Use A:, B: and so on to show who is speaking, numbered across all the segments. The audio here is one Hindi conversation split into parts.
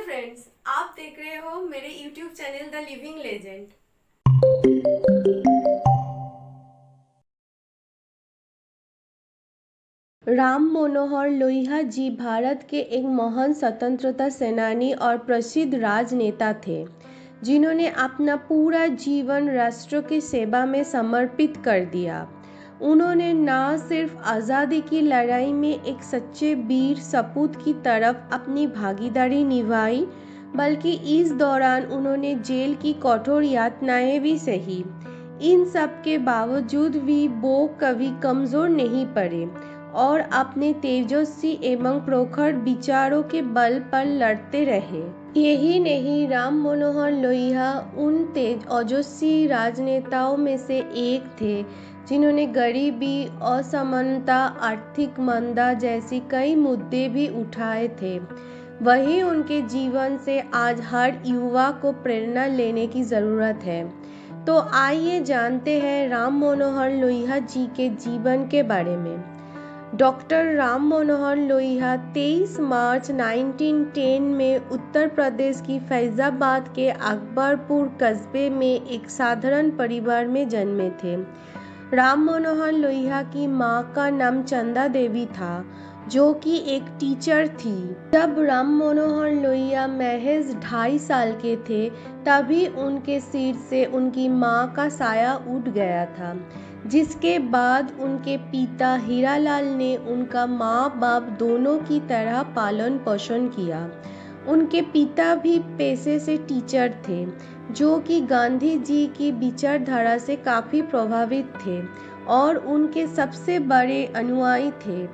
A: नमस्ते फ्रेंड्स, आप देख रहे हो मेरे YouTube channel the living legend.
B: Ram Manohar Lohia ji Bharat के एक महान स्वतंत्रता सेनानी और प्रसिद्ध राजनेता थे, जिन्होंने अपना पूरा जीवन राष्ट्र की सेवा में समर्पित कर दिया। उन्होंने न सिर्फ आज़ादी की लड़ाई में एक सच्चे वीर सपूत की तरफ अपनी भागीदारी निभाई, बल्कि इस दौरान उन्होंने जेल की कठोर यातनाएं भी सही। इन सब के बावजूद भी वो कभी कमज़ोर नहीं पड़े और अपने तेजस्वी एवं प्रखर विचारों के बल पर लड़ते रहे। यही नहीं, राम मनोहर लोहिया उन तेज ओजस्वी राजनेताओं में से एक थे जिन्होंने गरीबी, असमानता, आर्थिक मंदा जैसी कई मुद्दे भी उठाए थे। वही उनके जीवन से आज हर युवा को प्रेरणा लेने की ज़रूरत है। तो आइए जानते हैं राम मनोहर लोहिया जी के जीवन के बारे में। डॉक्टर राम मनोहर लोहिया 23 मार्च 1910 में उत्तर प्रदेश की फैज़ाबाद के अकबरपुर कस्बे में एक साधारण परिवार में जन्मे थे। राम मनोहर लोहिया की मां का नाम चंदा देवी था, जो कि एक टीचर थी। जब राम मनोहर लोहिया महज 2.5 साल के थे, तभी उनके सिर से उनकी मां का साया उठ गया था, जिसके बाद उनके पिता हीरालाल ने उनका माँ बाप दोनों की तरह पालन पोषण किया। उनके पिता भी पेशे से टीचर थे, जो कि गांधी जी की विचारधारा से काफ़ी प्रभावित थे और उनके सबसे बड़े अनुयायी थे।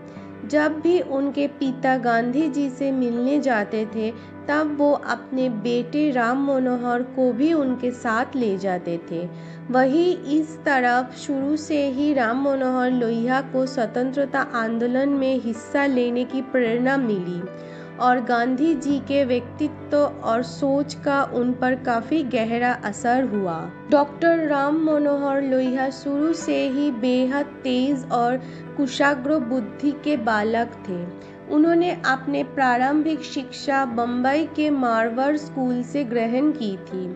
B: जब भी उनके पिता गांधी जी से मिलने जाते थे, तब वो अपने बेटे राम मनोहर को भी उनके साथ ले जाते थे। वही इस तरफ शुरू से ही राम मनोहर लोहिया को स्वतंत्रता आंदोलन में हिस्सा लेने की प्रेरणा मिली और गांधी जी के व्यक्तित्व और सोच का उन पर काफ़ी गहरा असर हुआ। डॉक्टर राम मनोहर लोहिया शुरू से ही बेहद तेज और कुशाग्र बुद्धि के बालक थे। उन्होंने अपने प्रारंभिक शिक्षा बम्बई के मारवाड़ स्कूल से ग्रहण की थी।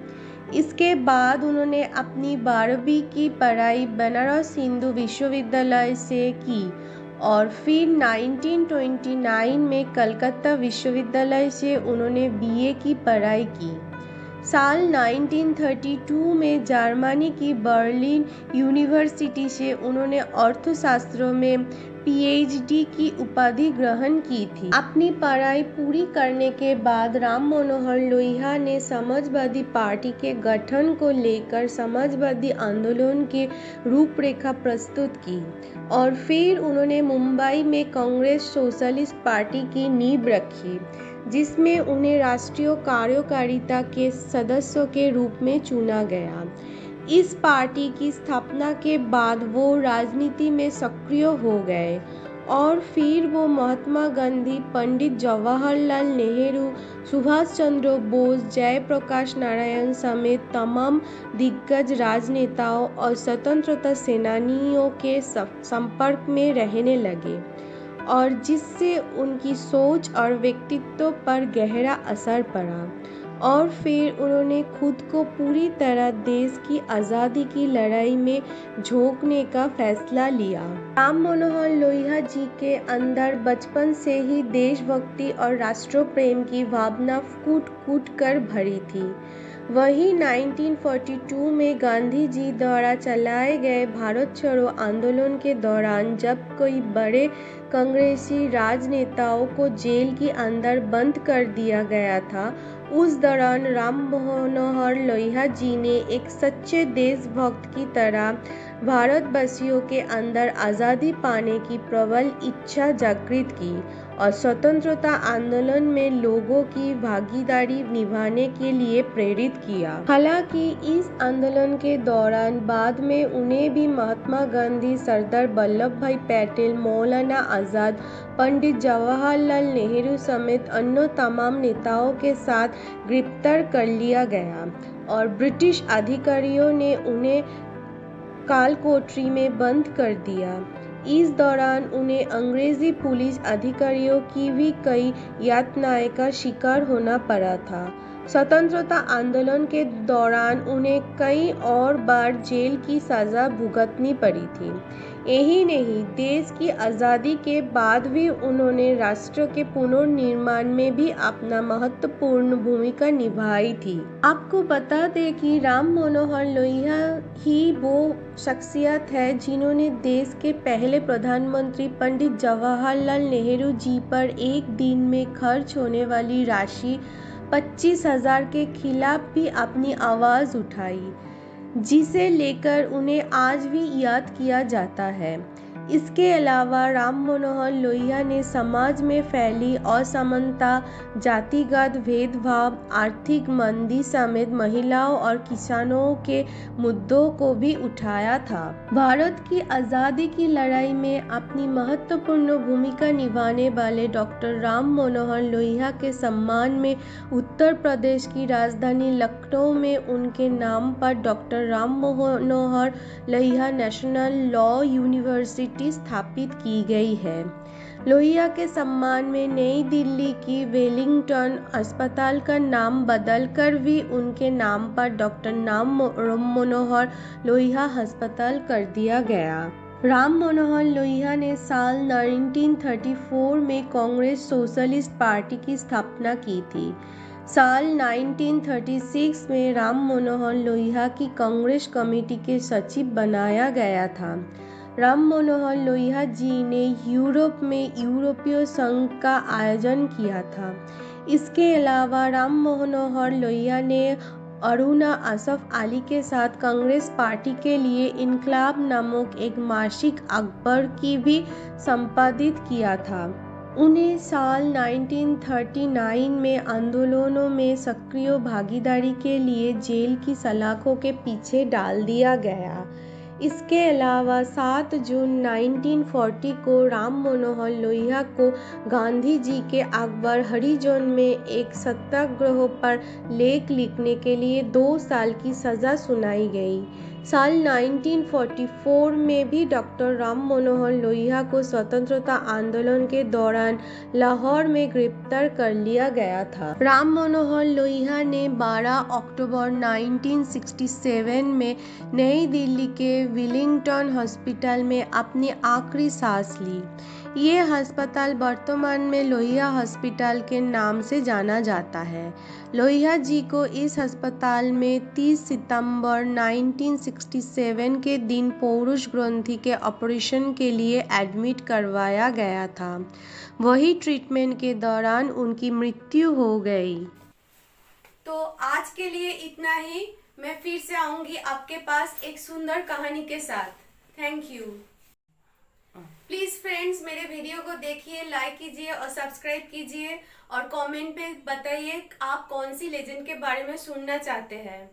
B: इसके बाद उन्होंने अपनी 12वीं की पढ़ाई बनारस हिंदू विश्वविद्यालय से की और फिर 1929 में कलकत्ता विश्वविद्यालय से उन्होंने बीए की पढ़ाई की। साल 1932 में जर्मनी की बर्लिन यूनिवर्सिटी से उन्होंने अर्थशास्त्र में पीएचडी की उपाधि ग्रहण की थी। अपनी पढ़ाई पूरी करने के बाद राम मनोहर लोहिया ने समाजवादी पार्टी के गठन को लेकर समाजवादी आंदोलन की रूपरेखा प्रस्तुत की और फिर उन्होंने मुंबई में कांग्रेस सोशलिस्ट पार्टी की नींव रखी, जिसमें उन्हें राष्ट्रीय कार्यकारिणी के सदस्य के रूप में चुना गया। इस पार्टी की स्थापना के बाद वो राजनीति में सक्रिय हो गए और फिर वो महात्मा गांधी, पंडित जवाहरलाल नेहरू, सुभाष चंद्र बोस, जयप्रकाश नारायण समेत तमाम दिग्गज राजनेताओं और स्वतंत्रता सेनानियों के संपर्क में रहने लगे और जिससे उनकी सोच और व्यक्तित्व पर गहरा असर पड़ा और फिर उन्होंने खुद को पूरी तरह देश की आज़ादी की लड़ाई में झोंकने का फैसला लिया। राम मनोहर लोहिया जी के अंदर बचपन से ही देशभक्ति और राष्ट्र प्रेम की भावना कूट-कूट कर भरी थी। वही 1942 में गांधी जी द्वारा चलाए गए भारत छोड़ो आंदोलन के दौरान जब कई बड़े कांग्रेसी राजनेताओं को जेल के अंदर बंद कर दिया गया था, उस दौरान राम मनोहर लोहिया जी ने एक सच्चे देशभक्त की तरह भारतवासियों के अंदर आज़ादी पाने की प्रबल इच्छा जागृत की और स्वतंत्रता आंदोलन में लोगों की भागीदारी निभाने के लिए प्रेरित किया। हालांकि इस आंदोलन के दौरान बाद में उन्हें भी महात्मा गांधी, सरदार वल्लभ भाई पटेल, मौलाना आज़ाद, पंडित जवाहरलाल नेहरू समेत अन्य तमाम नेताओं के साथ गिरफ्तार कर लिया गया और ब्रिटिश अधिकारियों ने उन्हें कालकोठरी में बंद कर दिया। इस दौरान उन्हें अंग्रेजी पुलिस अधिकारियों की भी कई यातनाएं का शिकार होना पड़ा था। स्वतंत्रता आंदोलन के दौरान उन्हें कई और बार जेल की सजा भुगतनी पड़ी थी। यही नहीं, देश की आज़ादी के बाद भी उन्होंने राष्ट्र के पुनर्निर्माण में भी अपना महत्वपूर्ण भूमिका निभाई थी। आपको बता दें कि राम मनोहर लोहिया ही वो शख्सियत है जिन्होंने देश के पहले प्रधानमंत्री पंडित जवाहरलाल नेहरू जी पर एक दिन में खर्च होने वाली राशि 25,000 के खिलाफ भी अपनी आवाज़ उठाई, जिसे लेकर उन्हें आज भी याद किया जाता है। इसके अलावा राम मनोहर लोहिया ने समाज में फैली असमानता, जातिगत भेदभाव, आर्थिक मंदी समेत महिलाओं और किसानों के मुद्दों को भी उठाया था। भारत की आज़ादी की लड़ाई में अपनी महत्वपूर्ण भूमिका निभाने वाले डॉक्टर राम मनोहर लोहिया के सम्मान में उत्तर प्रदेश की राजधानी लखनऊ में उनके नाम पर doctor Ram Manohar Lohia national law university स्थापित की गई है। लोहिया के सम्मान में नई दिल्ली की वेलिंगटन अस्पताल का नाम बदलकर भी उनके नाम पर डॉक्टर राम मनोहर लोहिया अस्पताल कर दिया गया। राम मनोहर लोहिया ने साल 1934 में कांग्रेस सोशलिस्ट पार्टी की स्थापना की थी। साल 1936 में राम मनोहर लोहिया की कांग्रेस कमेटी के सचिव बनाया गया था। राम मनोहर लोहिया जी ने यूरोप में यूरोपीय संघ का आयोजन किया था। इसके अलावा राम मनोहर लोहिया ने अरुणा असफ अली के साथ कांग्रेस पार्टी के लिए इनकलाब नामक एक मासिक अखबार की भी संपादित किया था। उन्हें साल 1939 में आंदोलनों में सक्रिय भागीदारी के लिए जेल की सलाखों के पीछे डाल दिया गया। इसके अलावा 7 जून 1940 को राम मनोहर लोहिया को गांधी जी के अखबार हरिजन में एक सत्याग्रह पर लेख लिखने के लिए 2 साल की सजा सुनाई गई। साल 1944 में भी डॉक्टर राम मनोहर लोहिया को स्वतंत्रता आंदोलन के दौरान लाहौर में गिरफ्तार कर लिया गया था। राम मनोहर लोहिया ने 12 अक्टूबर 1967 में नई दिल्ली के वेलिंगटन हॉस्पिटल में अपनी आखिरी सांस ली। ये अस्पताल वर्तमान में लोहिया हॉस्पिटल के नाम से जाना जाता है। लोहिया जी को इस अस्पताल में 30 सितंबर 1967 के दिन पौरुष ग्रंथि के ऑपरेशन के लिए एडमिट करवाया गया था। वही ट्रीटमेंट के दौरान उनकी मृत्यु हो गई।
A: तो आज के लिए इतना ही। मैं फिर से आऊंगी आपके पास एक सुंदर कहानी के साथ। Thank you. प्लीज फ्रेंड्स, मेरे वीडियो को देखिए, लाइक कीजिए और सब्सक्राइब कीजिए और कमेंट पे बताइए आप कौन सी लेजेंड के बारे में सुनना चाहते हैं।